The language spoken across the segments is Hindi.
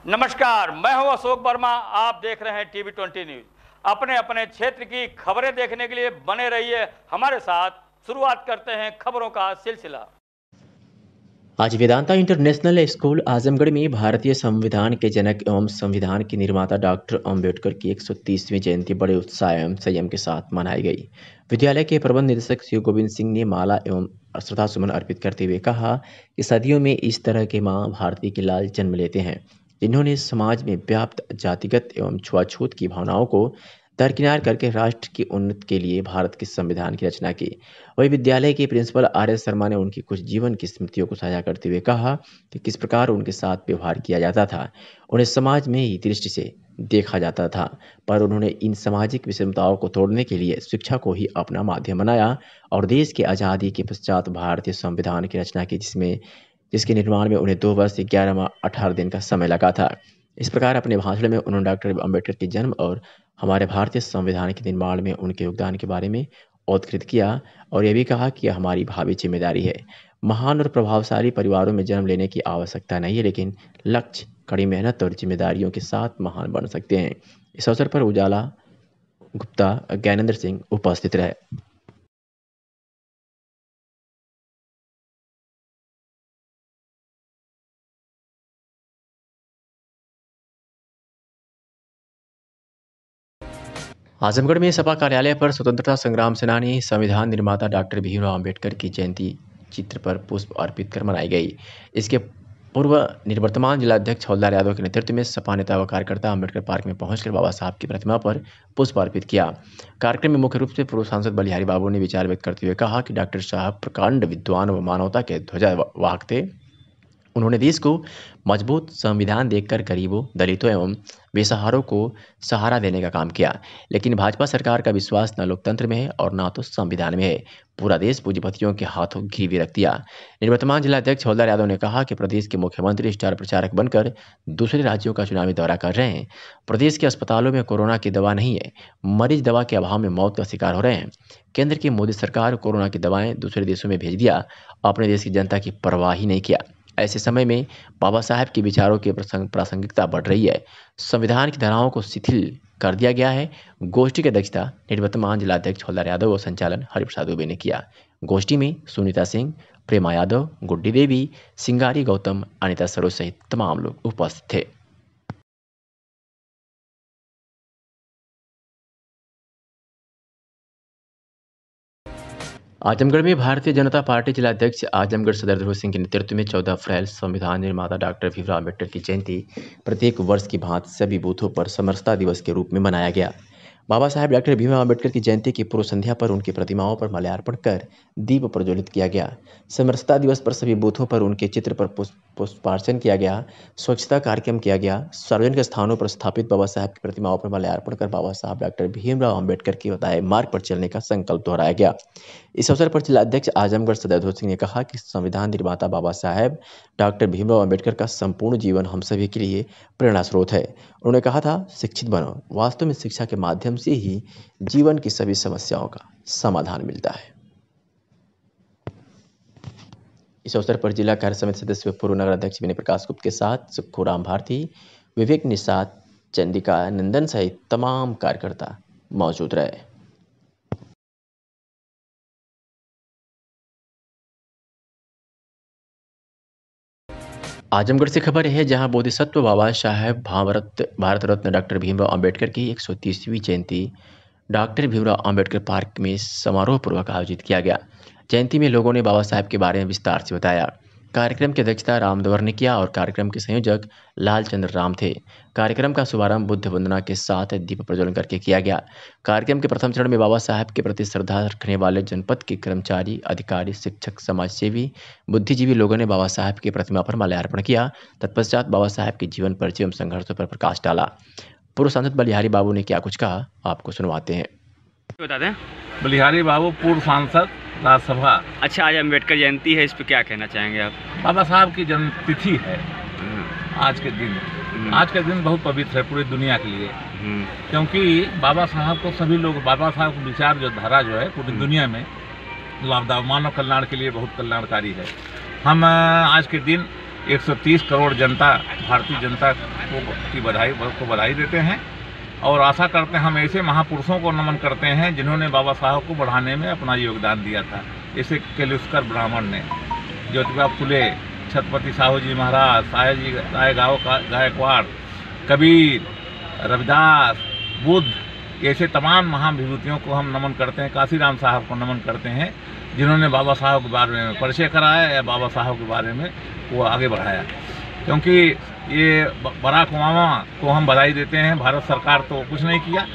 नमस्कार, मैं हूं अशोक वर्मा। आप देख रहे हैं टीवी 20 न्यूज। अपने अपने क्षेत्र की खबरें देखने के लिए बने रहिए हमारे साथ। शुरुआत करते हैं खबरों का सिलसिला। आज वेदांता इंटरनेशनल स्कूल आजमगढ़ में भारतीय संविधान के जनक एवं संविधान के निर्माता डॉक्टर अम्बेडकर की 130वीं जयंती बड़े उत्साह एवं संयम के साथ मनाई गई। विद्यालय के प्रबंध निदेशक शिव गोविंद सिंह ने माला एवं श्रद्धासुमन अर्पित करते हुए कहा कि सदियों में इस तरह के माँ भारती के लाल जन्म लेते हैं, जिन्होंने समाज में व्याप्त जातिगत एवं छुआछूत की भावनाओं को दरकिनार करके राष्ट्र की उन्नति के लिए भारत के संविधान की रचना की। वही विद्यालय के प्रिंसिपल आर.एस. शर्मा ने उनकी कुछ जीवन की स्मृतियों को साझा करते हुए कहा कि किस प्रकार उनके साथ व्यवहार किया जाता था। उन्हें समाज में ही दृष्टि से देखा जाता था, पर उन्होंने इन सामाजिक विषमताओं को तोड़ने के लिए शिक्षा को ही अपना माध्यम बनाया और देश की आज़ादी के पश्चात भारतीय संविधान की रचना की, जिसके निर्माण में उन्हें 2 वर्ष 11 माह 18 दिन का समय लगा था। इस प्रकार अपने भाषण में उन्होंने डॉक्टर अम्बेडकर के जन्म और हमारे भारतीय संविधान के निर्माण में उनके योगदान के बारे में उद्धृत किया और यह भी कहा कि यह हमारी भावी जिम्मेदारी है। महान और प्रभावशाली परिवारों में जन्म लेने की आवश्यकता नहीं है, लेकिन लक्ष्य, कड़ी मेहनत और जिम्मेदारियों के साथ महान बन सकते हैं। इस अवसर पर उजाला गुप्ता, ज्ञानेंद्र सिंह उपस्थित रहे। आजमगढ़ में सपा कार्यालय पर स्वतंत्रता संग्राम सेनानी, संविधान निर्माता डॉक्टर भीमराव अंबेडकर की जयंती चित्र पर पुष्प अर्पित कर मनाई गई। इसके पूर्व निवर्तमान जिलाध्यक्ष हवलदार यादव के नेतृत्व में सपा नेता व कार्यकर्ता अंबेडकर पार्क में पहुंचकर बाबा साहब की प्रतिमा पर पुष्प अर्पित किया। कार्यक्रम में मुख्य रूप से पूर्व सांसद बलिहारी बाबू ने विचार व्यक्त करते हुए कहा कि डॉक्टर साहब प्रकांड विद्वान व मानवता के ध्वजावाहक थे। उन्होंने देश को मजबूत संविधान देकर गरीबों, दलितों एवं बेसहारों को सहारा देने का काम किया, लेकिन भाजपा सरकार का विश्वास न लोकतंत्र में है और न तो संविधान में है। पूरा देश पूंजीपतियों के हाथों गिरवी रख दिया। निवर्तमान जिलाध्यक्ष हवलदार यादव ने कहा कि प्रदेश के मुख्यमंत्री स्टार प्रचारक बनकर दूसरे राज्यों का चुनावी दौरा कर रहे हैं। प्रदेश के अस्पतालों में कोरोना की दवा नहीं है, मरीज दवा के अभाव में मौत का शिकार हो रहे हैं। केंद्र की मोदी सरकार कोरोना की दवाएं दूसरे देशों में भेज दिया, अपने देश की जनता की परवाह ही नहीं किया। ऐसे समय में बाबा साहब के विचारों की प्रासंगिकता बढ़ रही है। संविधान की धाराओं को शिथिल कर दिया गया है। गोष्ठी की अध्यक्षता निवर्तमान जिलाध्यक्ष हवलदार यादव व संचालन हरिप्रसाद दुबे ने किया। गोष्ठी में सुनीता सिंह, प्रेमा यादव, गुड्डी देवी, सिंगारी गौतम, अनिता सरोज सहित तमाम लोग उपस्थित थे। आजमगढ़ में भारतीय जनता पार्टी जिलाध्यक्ष आजमगढ़ सदर ध्रुव सिंह के नेतृत्व में 14 अप्रैल संविधान निर्माता डॉक्टर भीमराव अम्बेडकर की जयंती प्रत्येक वर्ष की भांति सभी बूथों पर समरसता दिवस के रूप में मनाया गया। बाबा साहेब डॉक्टर भीमराव अम्बेडकर की जयंती की पूर्व संध्या पर उनकी प्रतिमाओं पर माल्यार्पण कर दीप प्रज्वलित किया गया। समरसता दिवस पर सभी बूथों पर उनके चित्र पर पुष्पार्चन किया गया। स्वच्छता कार्यक्रम किया गया। सार्वजनिक स्थानों पर स्थापित बाबा साहेब की प्रतिमाओं पर माल्यार्पण कर बाबा साहब डॉक्टर भीमराव अम्बेडकर के बताए मार्ग पर चलने का संकल्प दोहराया गया। इस अवसर पर जिलाध्यक्ष आजमगढ़ सदर ध्रुव सिंह ने कहा कि संविधान निर्माता बाबा साहेब डॉक्टर भीमराव अम्बेडकर का संपूर्ण जीवन हम सभी के लिए प्रेरणा स्रोत है। उन्होंने कहा था, शिक्षित बनो। वास्तव में शिक्षा के माध्यम से ही जीवन की सभी समस्याओं का समाधान मिलता है। इस अवसर पर जिला कार्य समिति सदस्य व पूर्व नगर अध्यक्ष विनय प्रकाश गुप्त के साथ सुखुराम भारती, विवेक निषाद, चंदिका नंदन सहित तमाम कार्यकर्ता मौजूद रहे। आजमगढ़ से खबर है, जहां बोधिसत्व बाबा साहेब भारत रत्न डॉक्टर भीमराव अंबेडकर की 130वीं जयंती डॉक्टर भीमराव अंबेडकर पार्क में समारोह पूर्वक आयोजित किया गया। जयंती में लोगों ने बाबा साहेब के बारे में विस्तार से बताया। कार्यक्रम की अध्यक्षता रामदवर ने किया और कार्यक्रम के संयोजक लालचंद्र राम थे। कार्यक्रम का शुभारंभ बुद्ध वंदना के साथ दीप प्रज्वलन करके किया गया। कार्यक्रम के प्रथम चरण में बाबा साहेब के प्रति श्रद्धा रखने वाले जनपद के कर्मचारी, अधिकारी, शिक्षक, समाजसेवी, बुद्धिजीवी लोगों ने बाबा साहेब की प्रतिमा पर माल्यार्पण किया। तत्पश्चात बाबा साहेब के जीवन परिचय एवं संघर्षों पर प्रकाश डाला। पूर्व सांसद बलिहारी बाबू ने क्या कुछ कहा, आपको सुनवाते हैं। बता दें। बलिहारी बाबू, पूर्व सांसद, राज्यसभा। अच्छा, आज अम्बेडकर जयंती है, इस पर क्या कहना चाहेंगे आप? बाबा साहब की जन्म तिथि है आज के दिन। आज का दिन बहुत पवित्र है पूरी दुनिया के लिए, क्योंकि बाबा साहब को सभी लोग, बाबा साहब का विचार जो धारा जो है पूरी दुनिया में लाभदायक, मानव कल्याण के लिए बहुत कल्याणकारी है। हम आज के दिन 130 करोड़ जनता, भारतीय जनता को बधाई देते हैं और आशा करते हैं, हम ऐसे महापुरुषों को नमन करते हैं जिन्होंने बाबा साहब को बढ़ाने में अपना योगदान दिया था। जैसे केलुस्कर ब्राह्मण ने, ज्योतिबा फुले, छत्रपति साहू जी महाराज, सायाजी गायकवाड़, कबीर, रविदास, बुद्ध, ऐसे तमाम महाविभूतियों को हम नमन करते हैं। काशीराम साहब को नमन करते हैं जिन्होंने बाबा साहब के बारे में परिचय कराया या बाबा साहब के बारे में वो आगे बढ़ाया। क्योंकि ये बराक ओबामा को हम बधाई देते हैं। भारत सरकार तो कुछ नहीं किया।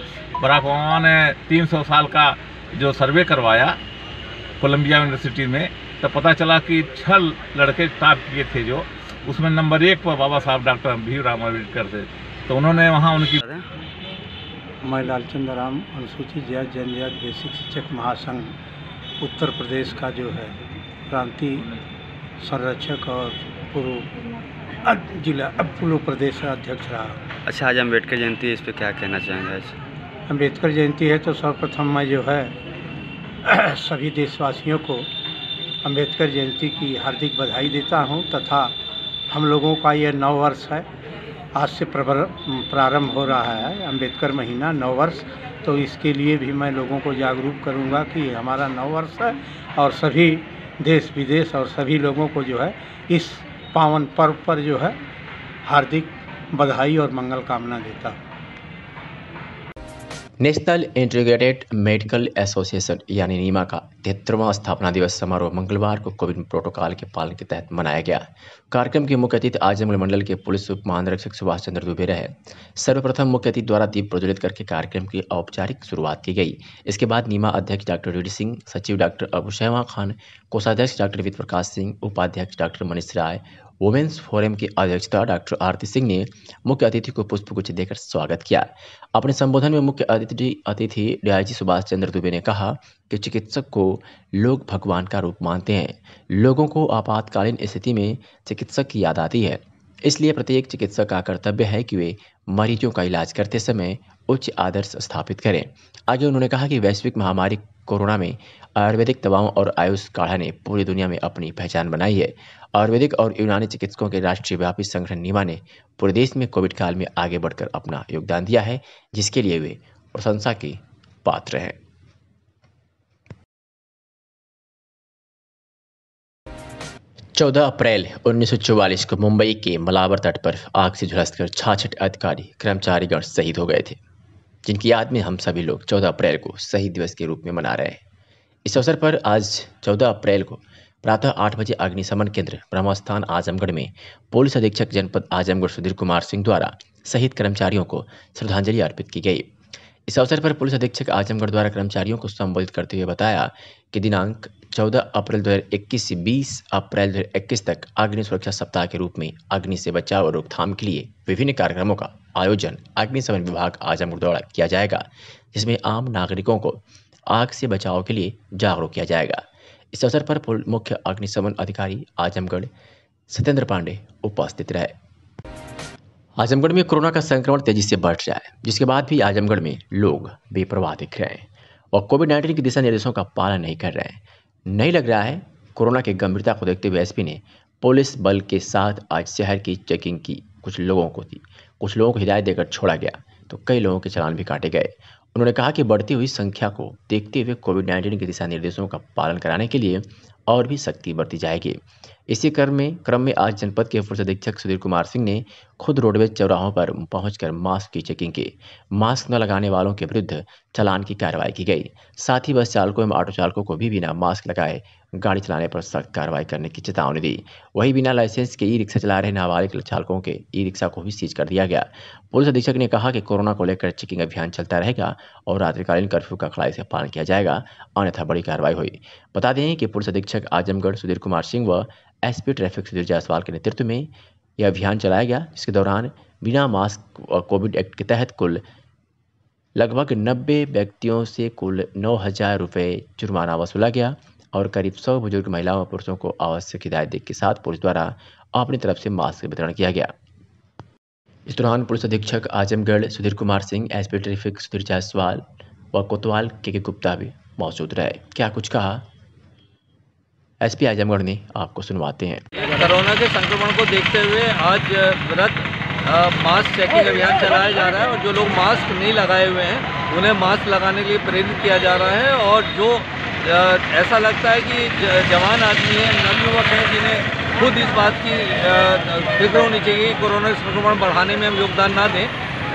बराक ओबामा ने 300 साल का जो सर्वे करवाया कोलंबिया यूनिवर्सिटी में, तो पता चला कि 6 लड़के टॉप किए थे, जो उसमें नंबर 1 पर बाबा साहब डॉक्टर भीमराव अम्बेडकर थे। तो उन्होंने वहाँ उनकी मैं लालचंद राम, अनुसूचित जाति जनजाति बेसिक शिक्षक महासंघ उत्तर प्रदेश का जो है प्रांतीय संरक्षक और पूर्व प्रदेश अध्यक्ष रहा। अच्छा, आज अम्बेडकर जयंती है, इस पर क्या कहना चाहेंगे? आज अम्बेडकर जयंती है तो सर्वप्रथम मैं जो है सभी देशवासियों को अम्बेडकर जयंती की हार्दिक बधाई देता हूं, तथा हम लोगों का यह 9 वर्ष है, आज से प्रारंभ हो रहा है अम्बेडकर महीना 9 वर्ष। तो इसके लिए भी मैं लोगों को जागरूक करूंगा कि हमारा 9 वर्ष है और सभी देश विदेश और सभी लोगों को जो है इस पावन पर्व पर जो है हार्दिक बधाई और मंगल कामना देता हूँ। नेशनल इंटीग्रेटेड मेडिकल एसोसिएशन यानी नीमा का 73वां स्थापना दिवस समारोह मंगलवार को कोविड प्रोटोकॉल के पालन के तहत मनाया गया। कार्यक्रम के मुख्य अतिथि आजमगढ़ मंडल के पुलिस उप महानिरीक्षक सुभाष चंद्र दुबे रहे। सर्वप्रथम मुख्य अतिथि द्वारा दीप प्रज्वलित करके कार्यक्रम की औपचारिक शुरुआत की गई। इसके बाद नीमा अध्यक्ष डॉक्टर डी सिंह, सचिव डॉक्टर अबू शहमा खान, कोषाध्यक्ष डॉक्टर विद प्रकाश सिंह, उपाध्यक्ष डॉक्टर मनीष राय, वुमेन्स फोरम की अध्यक्षता डॉक्टर आरती सिंह ने मुख्य अतिथि को पुष्पगुच्छ देकर स्वागत किया। अपने संबोधन में मुख्य अतिथि डीआईजी सुभाष चंद्र दुबे ने कहा कि चिकित्सक को लोग भगवान का रूप मानते हैं। लोगों को आपातकालीन स्थिति में चिकित्सक की याद आती है, इसलिए प्रत्येक चिकित्सक का कर्तव्य है कि वे मरीजों का इलाज करते समय उच्च आदर्श स्थापित करें। आगे उन्होंने कहा कि वैश्विक महामारी कोरोना में आयुर्वेदिक दवाओं और आयुष काढ़ा ने पूरी दुनिया में अपनी पहचान बनाई है। आयुर्वेदिक और यूनानी चिकित्सकों के राष्ट्रीय व्यापी संगठन नीमा ने पूरे देश में कोविड काल में आगे बढ़कर अपना योगदान दिया है, जिसके लिए वे प्रशंसा के पात्र हैं। चौदह अप्रैल 1944 को मुंबई के मलावर तट पर आग से झुलसकर 66 अधिकारी कर्मचारीगण शहीद हो गए थे, जिनकी याद में हम सभी लोग 14 अप्रैल को शहीद दिवस के रूप में मना रहे हैं। इस अवसर पर आज 14 अप्रैल को प्रातः 8 बजे अग्निशमन केंद्र ब्रह्मस्थान आजमगढ़ में पुलिस अधीक्षक जनपद आजमगढ़ सुधीर कुमार सिंह द्वारा शहीद कर्मचारियों को श्रद्धांजलि अर्पित की गई। इस अवसर पर पुलिस अधीक्षक आजमगढ़ द्वारा कर्मचारियों को संबोधित करते हुए बताया कि दिनांक 14 अप्रैल 2021 से 20 अप्रैल 2021 तक अग्नि सुरक्षा सप्ताह के रूप में अग्नि से बचाव और रोकथाम के लिए विभिन्न कार्यक्रमों का आयोजन अग्निशमन विभाग आजमगढ़ द्वारा किया जाएगा, जिसमें आम नागरिकों को आग से बचाव के लिए जागरूक किया जाएगा। इस अवसर पर मुख्य अग्निशमन अधिकारी आजमगढ़ सत्येंद्र पांडे उपस्थित रहे। आजमगढ़ में कोरोना का संक्रमण तेजी से बढ़ रहा है, जिसके बाद भी आजमगढ़ में लोग बेपरवाह दिख रहे हैं और कोविड-19 के दिशा निर्देशों का पालन नहीं कर रहे हैं। नहीं लग रहा है। कोरोना की गंभीरता को देखते हुए एसपी ने पुलिस बल के साथ आज शहर की चेकिंग की। कुछ लोगों को हिदायत देकर छोड़ा गया तो कई लोगों के चालान भी काटे गए। उन्होंने कहा कि बढ़ती हुई संख्या को देखते हुए कोविड-19 के दिशा निर्देशों का पालन कराने के लिए और भी सख्ती बरती जाएगी। इसी क्रम में आज जनपद के पुलिस अधीक्षक सुधीर कुमार सिंह ने खुद रोडवेज चौराहों पर पहुंचकर मास्क की चेकिंग की। मास्क न लगाने वालों के विरुद्ध चालान की कार्रवाई की गई। साथ ही बस चालकों एवं ऑटो चालकों को भी बिना मास्क लगाए गाड़ी चलाने पर सख्त कार्रवाई करने की चेतावनी दी। वहीं बिना लाइसेंस के ई रिक्शा चला रहे नाबालिग चालकों के ई रिक्शा को भी सीज कर दिया गया। पुलिस अधीक्षक ने कहा कि कोरोना को लेकर चेकिंग अभियान चलता रहेगा और रात्रिकालीन कर्फ्यू का कड़ाई से पालन किया जाएगा, अन्यथा बड़ी कार्रवाई हुई। बता दें कि पुलिस अधीक्षक आजमगढ़ सुधीर कुमार सिंह व एसपी ट्रैफिक सुधीर जायसवाल के नेतृत्व में यह अभियान चलाया गया, जिसके दौरान बिना मास्क और कोविड एक्ट के तहत कुल लगभग 90 व्यक्तियों से कुल 9,000 रुपये जुर्माना वसूला गया और करीब 100 बुजुर्ग महिलाओं और पुरुषों को आवश्यक हिदायत के साथ पुलिस द्वारा अपनी तरफ से मास्क वितरण किया गया। इस दौरान पुलिस अधीक्षक आजमगढ़ सुधीर कुमार सिंह, एसपी ट्रैफिक सुधीर जायसवाल व कोतवाल के गुप्ता भी मौजूद रहे। क्या कुछ कहा एसपी आजमगढ़ ने आपको सुनवाते हैं। कोरोना के संक्रमण को देखते हुए आज व्रत मास्क चेकिंग अभियान चलाया जा रहा है और जो लोग मास्क नहीं लगाए हुए हैं उन्हें मास्क लगाने के लिए प्रेरित किया जा रहा है। और जो ऐसा लगता है कि जवान आदमी हैं, नवयुवक हैं, जिन्हें खुद इस बात की फिक्र होनी चाहिए कि कोरोना संक्रमण बढ़ाने में हम योगदान ना दें,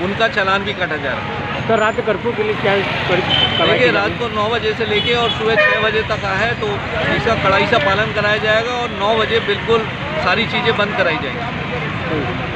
उनका चालान भी काटा जा रहा है। तो रात कर्फ्यू के लिए क्या देखिए, रात को 9 बजे से लेके और सुबह 6 बजे तक है, तो इसका कड़ाई से पालन कराया जाएगा और 9 बजे बिल्कुल सारी चीज़ें बंद कराई जाएंगी।